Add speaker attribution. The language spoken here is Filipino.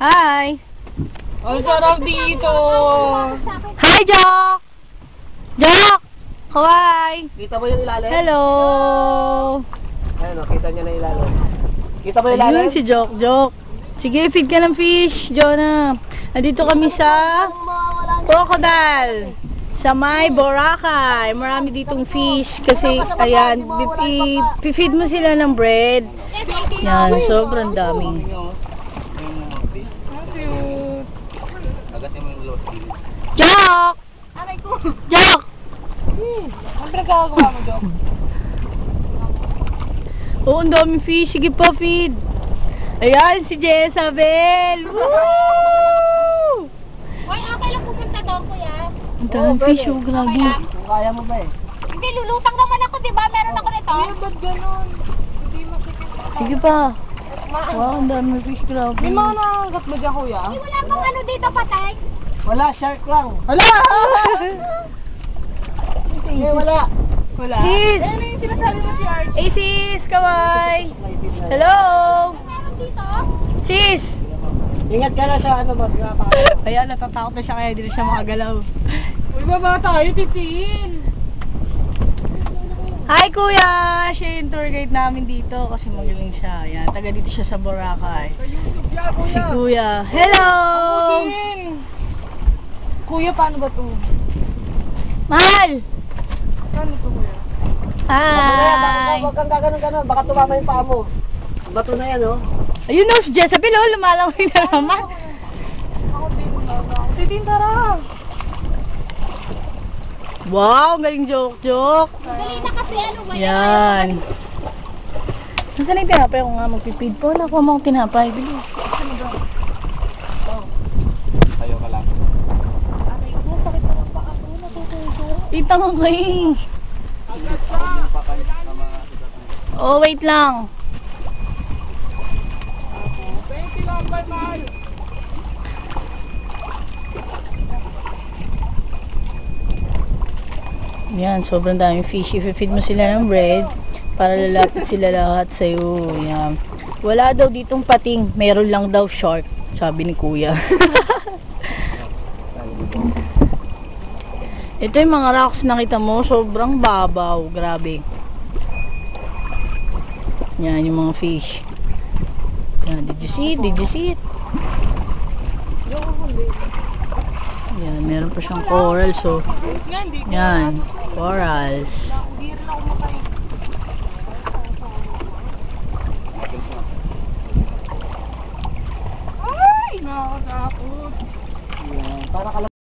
Speaker 1: Hi!
Speaker 2: Ang sarap dito!
Speaker 1: Hi, Jock! Jock! Kawai!
Speaker 2: Kita mo yung ilalim?
Speaker 1: Hello!
Speaker 2: Ayun o, kita niya na ilalim. Kita mo yung ilalim?
Speaker 1: Ayun si Jock, Jock. Sige, feed ka ng fish, Jonah. Nandito kami sa Crocodile. Sa may Boracay. Marami ditong fish. Kasi, ayan, feed mo sila ng bread. Yan, sobrang dami. Jock! Jock!
Speaker 2: Ano pinagkakagawa mo, Jock?
Speaker 1: Oo, ang daming fish. Sige pa, feed. Ayan, si Jezabel! Woo!
Speaker 3: Hoy, okay lang pupunta doon, kuya.
Speaker 1: Ang daming fish, oh, grabe.
Speaker 2: Kung kaya mo ba eh?
Speaker 3: Hindi, lulutang naman ako, di ba? Meron ako nito.
Speaker 2: Ba't ganun? Hindi masikip.
Speaker 1: Sige pa. Wow, ang daming fish, grabe.
Speaker 2: May mga nangangat mo dyan, kuya?
Speaker 3: Hindi, wala bang ano dito, patay?
Speaker 2: Wala, shark lang. Wala! Wala. Wala.
Speaker 1: Sis!
Speaker 2: Ano yung sinasabi mo si Archie?
Speaker 1: Hey, sis! Kawai! Hello!
Speaker 3: Meron dito?
Speaker 1: Sis!
Speaker 2: Ingat ka na sa ano ba?
Speaker 1: Ayan, natatakot na siya kaya hindi na siya makagalaw.
Speaker 2: Uy, baba tayo, titiin.
Speaker 1: Hi, kuya! Siya yung tour guide namin dito kasi magaling siya. Ayan, taga dito siya sa Boracay.
Speaker 2: Sa YouTube yan, kuya.
Speaker 1: Si kuya. Hello!
Speaker 2: Titiin. Kuya, paano ba ito?
Speaker 1: Mahal!
Speaker 2: Paano ito, kuya?
Speaker 1: Hi!
Speaker 2: Huwag kang gaganon-ganon, baka tumama yung paa mo. Bato na yan, oh.
Speaker 1: Ayun o, si Jezabel o, lumalangoy na naman.
Speaker 2: Ako din mo na. Titiin, tara.
Speaker 1: Wow, galing joke-joke.
Speaker 3: Dali na kasi, ano ba
Speaker 1: Yan. Nasaan na yung tinapay? Ako nga magpipid po. Nakuha mo akong tinapay. Bilis.
Speaker 2: Tayo ka lang.
Speaker 3: Aray ko, sakit na ng paa ko, natututo.
Speaker 1: Itang ako eh. Oh, wait lang.
Speaker 2: 20 lang, bye-bye.
Speaker 1: Yan, sobrang daming fish. If-feed mo sila ng bread, para lalapit sila lahat sa'yo. Yan. Wala daw ditong pating. Meron lang daw shark, sabi ni kuya. Ito yung mga rocks nakita mo, sobrang babaw. Grabe. Yan, yung mga fish. Yan, did you see it? Did you see it? Yan, meron pa siyang coral, so. Yan, corals.
Speaker 2: Hindi rin ako makain. Ay, nakakatakot. Para ka